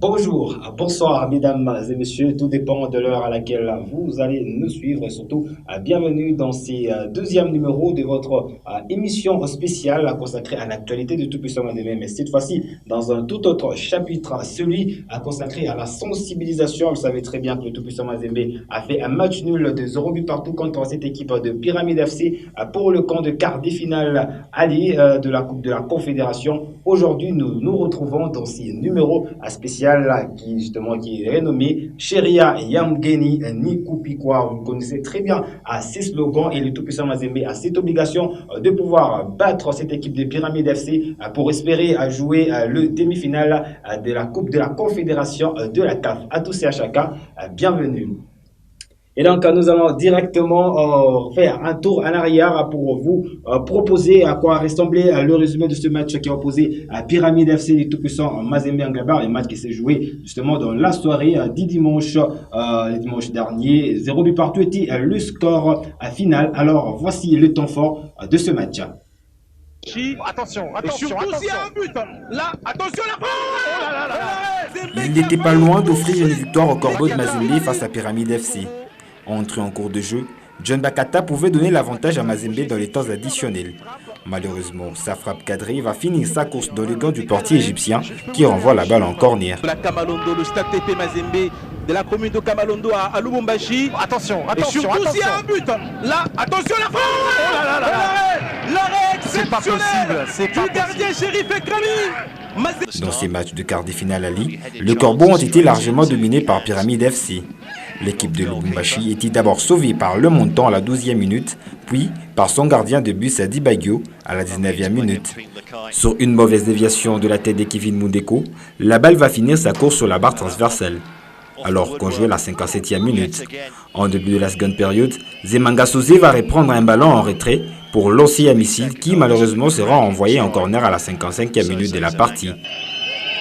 Bonjour, bonsoir mesdames et messieurs, tout dépend de l'heure à laquelle vous allez nous suivre et surtout bienvenue dans ce deuxième numéro de votre émission spéciale consacrée à l'actualité de Tout-Puissant Mazembe, mais cette fois-ci dans un tout autre chapitre, celui consacré à la sensibilisation. Vous savez très bien que le Tout-Puissant Mazembe a fait un match nul de 0 but partout contre cette équipe de Pyramide FC pour le camp de quart des finales alliés de la Coupe de la Confédération. Aujourd'hui, nous nous retrouvons dans ce numéro spécial qui est renommé Sheria Yamgeni Nikupikwa. Vous connaissez très bien ces slogans et le Tout-Puissant Mazembe a cette obligation de pouvoir battre cette équipe de Pyramide FC pour espérer jouer le demi-finale de la Coupe de la Confédération de la CAF. À tous et à chacun, bienvenue. Et donc, nous allons directement faire un tour en arrière pour vous proposer à quoi ressemblait le résumé de ce match qui a opposé à Pyramide FC et Tout-Puissant Mazembe Angabar, le match qui s'est joué justement dans la soirée du dimanche, le dimanche dernier. 0 but partout était le score final. Alors, voici le temps fort de ce match. Attention, surtout s'il y a un but. Là, attention la oh là là là. Il n'était pas loin d'offrir une victoire au Corbeau de Mazembe face à Pyramide FC. Entré en cours de jeu, John Bakata pouvait donner l'avantage à Mazembe dans les temps additionnels. Malheureusement, sa frappe cadrée va finir sa course dans le gant du portier égyptien qui renvoie la balle en corner. La Kamalondo, le stade TP Mazembe de la commune de Kamalondo à Lubumbashi. Attention, surtout s'il y a un but. Là, attention la frappe. Oh là là là là. L'arrêt exceptionnel du gardien Chérif Ekrami. Dans ces matchs de quart de finale à Ligue, les Corbeaux ont été largement dominés par Pyramide FC. L'équipe de Lubumbashi était d'abord sauvée par le montant à la 12e minute, puis par son gardien de but Sadi Bagio à la 19e minute. Sur une mauvaise déviation de la tête de Kevin Mundeko, la balle va finir sa course sur la barre transversale. Alors qu'on jouait la 57e minute. En début de la seconde période, Zemanga Sosé va reprendre un ballon en retrait pour lancer un missile qui malheureusement sera envoyé en corner à la 55e minute de la partie.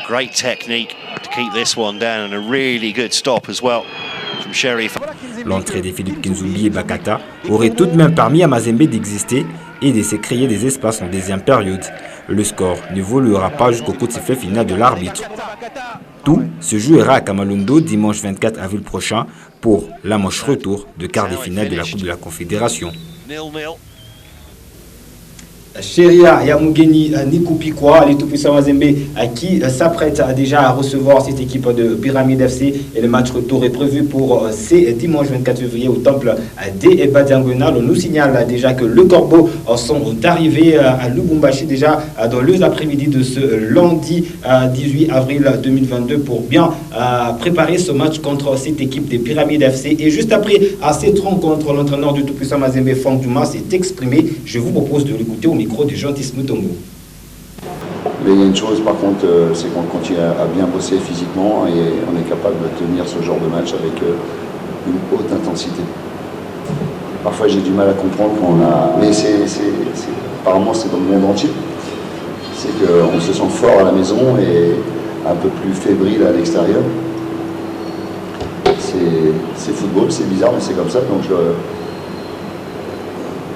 Great technique to keep this one down and a really good stop as well from Sheriff. L'entrée de Philippe Kinzumbi et Bakata aurait tout de même permis à Mazembe d'exister et de se créer des espaces en deuxième période. Le score n'évoluera pas jusqu'au coup de sifflet final de l'arbitre. Tout se jouera à Kamalondo dimanche 24 avril prochain pour la manche retour de quart de finale de la Coupe de la Confédération. 0-0. Sheria Yamugeni Nikupikwa, les Tout-Puissants Mazembe qui s'apprête déjà à recevoir cette équipe de Pyramide FC et le match retour est prévu pour ce dimanche 24 février au temple des Badiangona. On nous signale déjà que le Corbeau sont arrivés à Lubumbashi déjà dans les après-midi de ce lundi 18 avril 2022 pour bien préparer ce match contre cette équipe de Pyramide FC. Et juste après cette rencontre, l'entraîneur du Tout-Puissant Mazembe, Franck Dumas, s'est exprimé. Je vous propose de l'écouter au micro de Jean-Tis Mutombo. Mais il y a une chose par contre, c'est qu'on continue à bien bosser physiquement et on est capable de tenir ce genre de match avec une haute intensité. Parfois j'ai du mal à comprendre qu'on a... Mais apparemment c'est dans le monde entier. C'est qu'on se sent fort à la maison et un peu plus fébrile à l'extérieur. C'est football, c'est bizarre mais c'est comme ça. Donc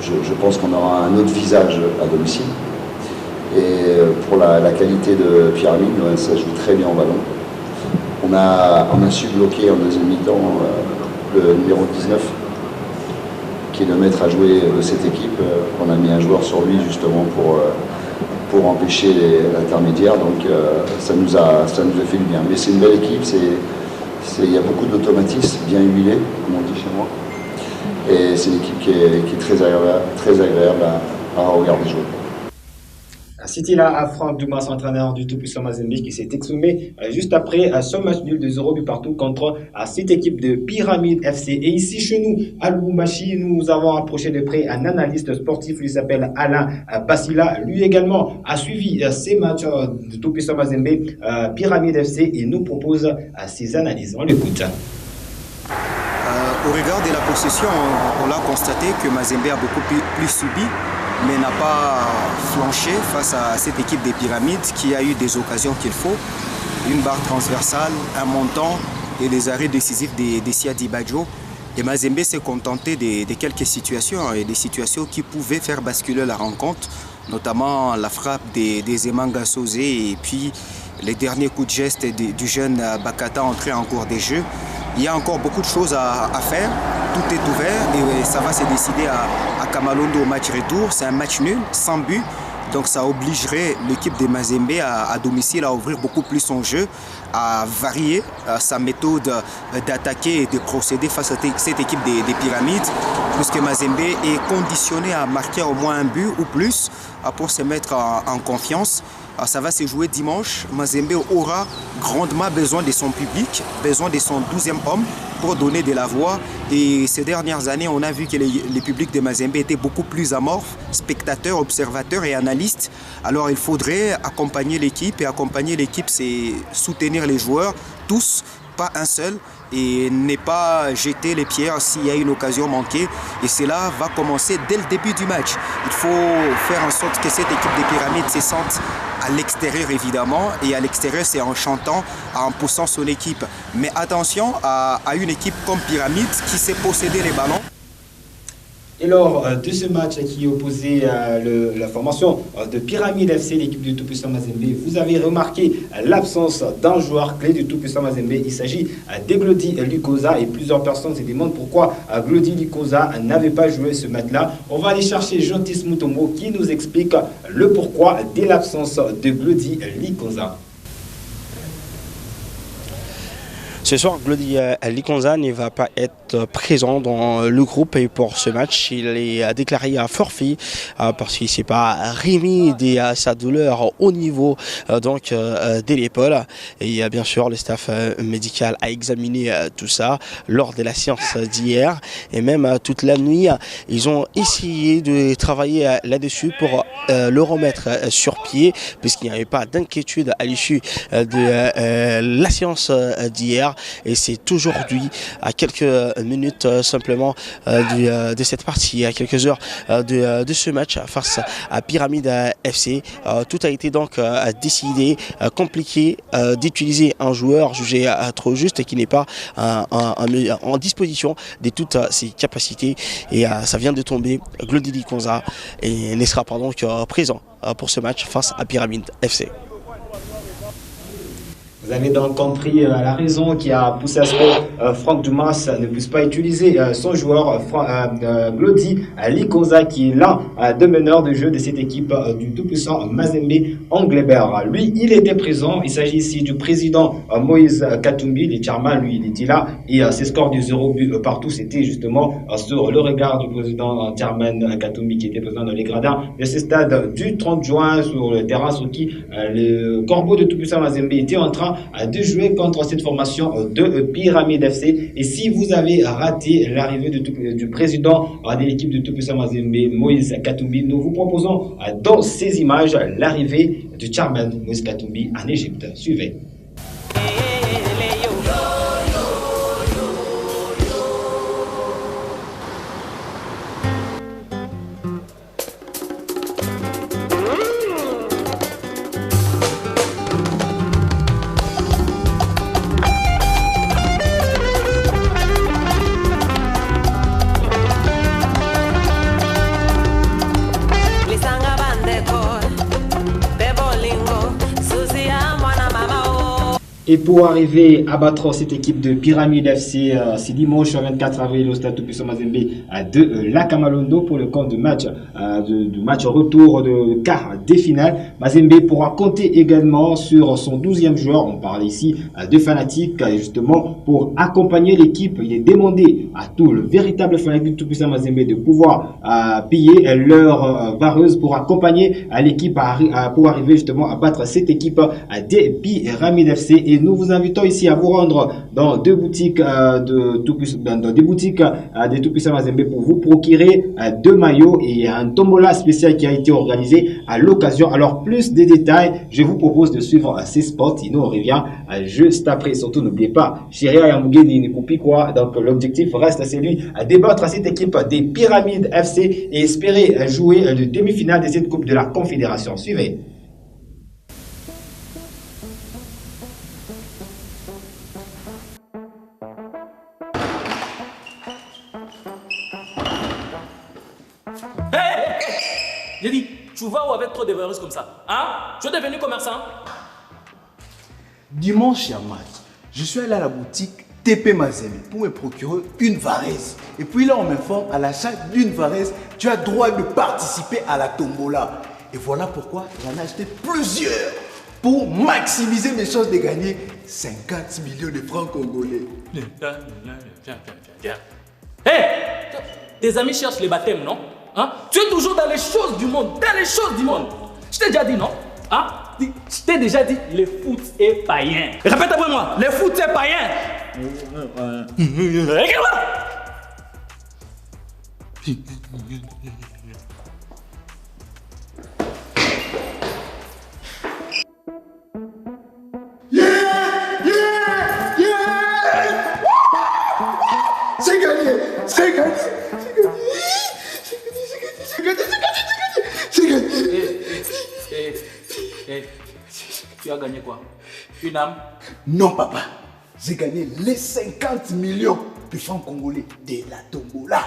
je pense qu'on aura un autre visage à domicile. Et pour la qualité de Pyramide, ça joue très bien au ballon. On a su bloquer en deuxième mi-temps le numéro 19, qui est le maître à jouer de cette équipe. On a mis un joueur sur lui justement pour empêcher l'intermédiaire. Donc ça nous a fait du bien. Mais c'est une belle équipe, il y a beaucoup d'automatisme, bien huilé, comme on dit chez moi. Et c'est une équipe qui est très agréable à regarder jouer. C'était là Franck Dumas, entraîneur du Tout-Puissant Mazembe, qui s'est exprimé juste après ce match nul de 0 but partout contre cette équipe de Pyramide FC. Et ici chez nous, à Lubumbashi, nous avons approché de près un analyste sportif, lui s'appelle Alain Bassila. Lui également a suivi ces matchs de Tout-Puissant Mazembe, Pyramide FC, et nous propose ses analyses. On l'écoute. Au regard de la possession, on a constaté que Mazembe a beaucoup plus subi, mais n'a pas flanché face à cette équipe des Pyramides qui a eu des occasions qu'il faut. Une barre transversale, un montant et des arrêts décisifs de Siadi Badjo. Et Mazembe s'est contenté de quelques situations et des situations qui pouvaient faire basculer la rencontre, notamment la frappe des Zemanga Sosé et puis les derniers coups de geste du jeune Bakata entré en cours des jeux. Il y a encore beaucoup de choses à faire. Tout est ouvert et ça va se décider à Kamalondo au match retour. C'est un match nul, sans but. Donc ça obligerait l'équipe de Mazembe à domicile à ouvrir beaucoup plus son jeu, à varier sa méthode d'attaquer et de procéder face à cette équipe des Pyramides, puisque Mazembe est conditionné à marquer au moins un but ou plus pour se mettre en confiance. Ça va se jouer dimanche. Mazembe aura grandement besoin de son public, besoin de son 12e homme pour donner de la voix. Et ces dernières années, on a vu que les publics de Mazembe étaient beaucoup plus amorphes, spectateurs, observateurs et analystes. Alors il faudrait accompagner l'équipe, et accompagner l'équipe, c'est soutenir les joueurs, tous, pas un seul, et ne pas jeter les pierres s'il y a une occasion manquée. Et cela va commencer dès le début du match. Il faut faire en sorte que cette équipe des Pyramides se sente à l'extérieur évidemment, et à l'extérieur c'est en chantant, en poussant son équipe. Mais attention à une équipe comme Pyramide qui sait posséder les ballons. Et lors de ce match qui opposait la formation de Pyramide FC, l'équipe du tout-puissant Mazembe, vous avez remarqué l'absence d'un joueur clé du tout-puissant Mazembe. Il s'agit d'Glody Lukoza, et plusieurs personnes se demandent pourquoi Glody Lukoza n'avait pas joué ce match-là. On va aller chercher Jontis Mutombo qui nous explique le pourquoi de l'absence de Glody Lukoza. Ce soir, Glody Lukoza ne va pas être présent dans le groupe, et pour ce match, il est déclaré forfait parce qu'il ne s'est pas remis de sa douleur au niveau de l'épaule. Et bien sûr, le staff médical a examiné tout ça lors de la séance d'hier, et même toute la nuit, ils ont essayé de travailler là-dessus pour le remettre sur pied, puisqu'il n'y avait pas d'inquiétude à l'issue de la séance d'hier. Et c'est aujourd'hui, à quelques minutes simplement de cette partie, à quelques heures de ce match face à Pyramide FC, tout a été donc décidé, compliqué d'utiliser un joueur jugé trop juste et qui n'est pas en disposition de toutes ses capacités. Et ça vient de tomber. Glody Lukoza ne sera pas donc présent pour ce match face à Pyramide FC. Vous avez donc compris la raison qui a poussé à ce que Franck Dumas ne puisse pas utiliser son joueur Glody Lukoza, qui est l'un des meneurs de jeu de cette équipe du tout-puissant Mazembe Anglebert. Lui, il était présent. Il s'agit ici du président Moïse Katumbi. Le chairman, lui, il était là. Et ses scores du 0 but partout, c'était justement sur le regard du président chairman Katumbi, qui était présent dans les gradins de ce stade du 30 juin sur le terrain sur qui le corbeau de tout-puissant Mazembe était en train de jouer contre cette formation de Pyramide FC. Et si vous avez raté l'arrivée du président de l'équipe de tout-puissant Mazembe, Moïse Katumbi, nous vous proposons dans ces images l'arrivée du chairman Moïse Katumbi en Égypte. Suivez. Et pour arriver à battre cette équipe de Pyramide FC, c'est dimanche 24 avril au stade tout-puissant Mazembe de la Kamalondo pour le compte de match retour de quart des finales. Mazembe pourra compter également sur son 12e joueur. On parle ici de fanatiques, justement pour accompagner l'équipe. Il est demandé à tout le véritable fanatique du tout-puissant Mazembe de pouvoir payer leur vareuse pour accompagner l'équipe pour arriver justement à battre cette équipe des Pyramide FC. Et nous vous invitons ici à vous rendre dans deux boutiques des tout-puissants Mazembe pour vous procurer deux maillots et un tombola spécial qui a été organisé à l'occasion. Alors plus de détails, je vous propose de suivre ces spots. Sinon on revient juste après. Surtout n'oubliez pas, Chiria Yamugeni Nikupi quoi. Donc l'objectif reste celui de battre cette équipe des Pyramides FC et espérer jouer le demi-finale de cette coupe de la Confédération. Suivez. J'ai dit, tu vas où avec trop de virus comme ça? Hein? Tu es devenu commerçant? Dimanche, il y a match. Je suis allé à la boutique TP Mazembe pour me procurer une Varese. Et puis là, on m'informe, à l'achat d'une Varese, tu as droit de participer à la tombola. Et voilà pourquoi j'en ai acheté plusieurs pour maximiser mes chances de gagner 50 millions de francs congolais. Hey! Tes amis cherchent les baptêmes, non? Hein? Tu es toujours dans les choses du monde, dans les choses du monde. Je t'ai déjà dit, non? Hein? Je t'ai déjà dit, le foot est païen. Répète après moi, le foot est païen. Regarde-moi! C'est gagné! C'est gagné! C'est gagné! Tu as gagné quoi? Une âme? Non, papa. J'ai gagné les 50 millions de francs congolais de la tombola.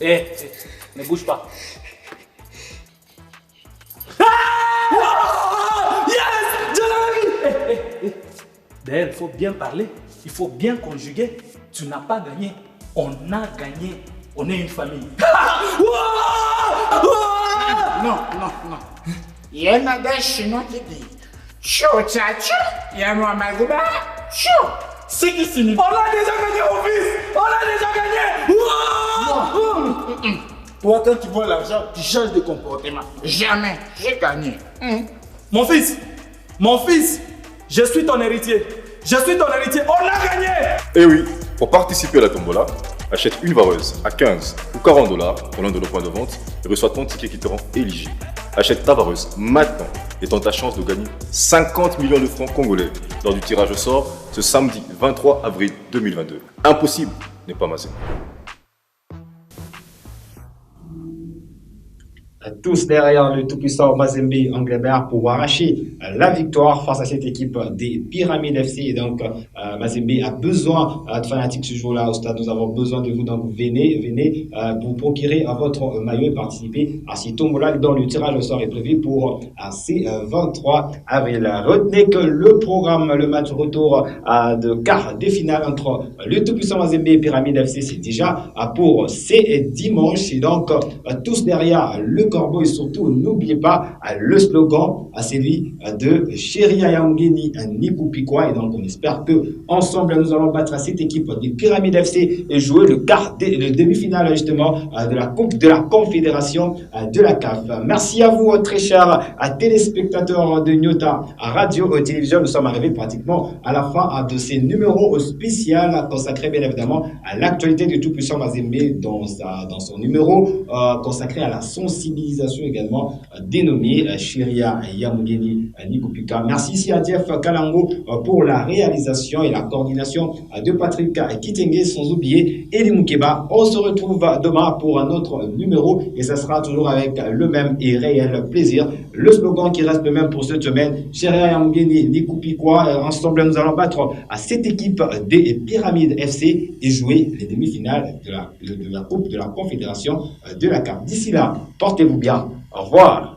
Ne bouge pas. Yes! Je l'avais vu! D'ailleurs, il faut bien parler, il faut bien conjuguer. Tu n'as pas gagné, on a gagné. On est une famille. Non. Il y en a des Chinois qui disent Chou, tcha, il y a moi, Magouba, chou. C'est qui signifie? On a déjà gagné, mon fils! On a déjà gagné! Toi, quand tu vois l'argent, tu changes de comportement. Jamais, j'ai gagné. Mon fils, je suis ton héritier. On a gagné! Eh oui, pour participer à la tombola, achète une vareuse à 15 ou 40 dollars dans l'un de nos points de vente et reçois ton ticket qui te rend éligible. Achète ta vareuse maintenant et tente ta chance de gagner 50 millions de francs congolais lors du tirage au sort ce samedi 23 avril 2022. Impossible n'est pas Mazembe. Tous derrière le tout-puissant Mazembe Anglebert pour arracher la victoire face à cette équipe des Pyramides FC. Et donc, Mazembe a besoin de fanatiques ce jour-là au stade. Nous avons besoin de vous. Donc, venez pour procurer votre maillot et participer à ces tombola dont le tirage au sort est prévu pour ces 23 avril. Retenez que le programme, le match retour de quart des finales entre le tout-puissant Mazembe et Pyramides FC, c'est déjà pour ces dimanches. Et donc, tous derrière le Corbeau et surtout, n'oubliez pas le slogan, celui de Chéri Ayangeni Nikupikwa. Et donc, on espère que ensemble nous allons battre cette équipe des Pyramides FC et jouer le demi-finale justement de la Coupe de la Confédération de la CAF. Merci à vous, très chers téléspectateurs de Nyota Radio Télévision. Nous sommes arrivés pratiquement à la fin de ces numéros spéciaux consacrés bien évidemment à l'actualité du tout-puissant Mazembe dans son numéro consacré à la sensibilisation également dénommé Chiria Yamugeni Nikupika. Merci ici à Jeff Kalango pour la réalisation et la coordination de Patrick Kitenge, sans oublier Eli Moukeba. On se retrouve demain pour un autre numéro et ça sera toujours avec le même et réel plaisir. Le slogan qui reste le même pour cette semaine, Chiria Yamugeni Nikupika. Ensemble, nous allons battre à cette équipe des Pyramides FC et jouer les demi-finales de la Coupe de la Confédération de la CAF. D'ici là, portez-vous bien. Au revoir.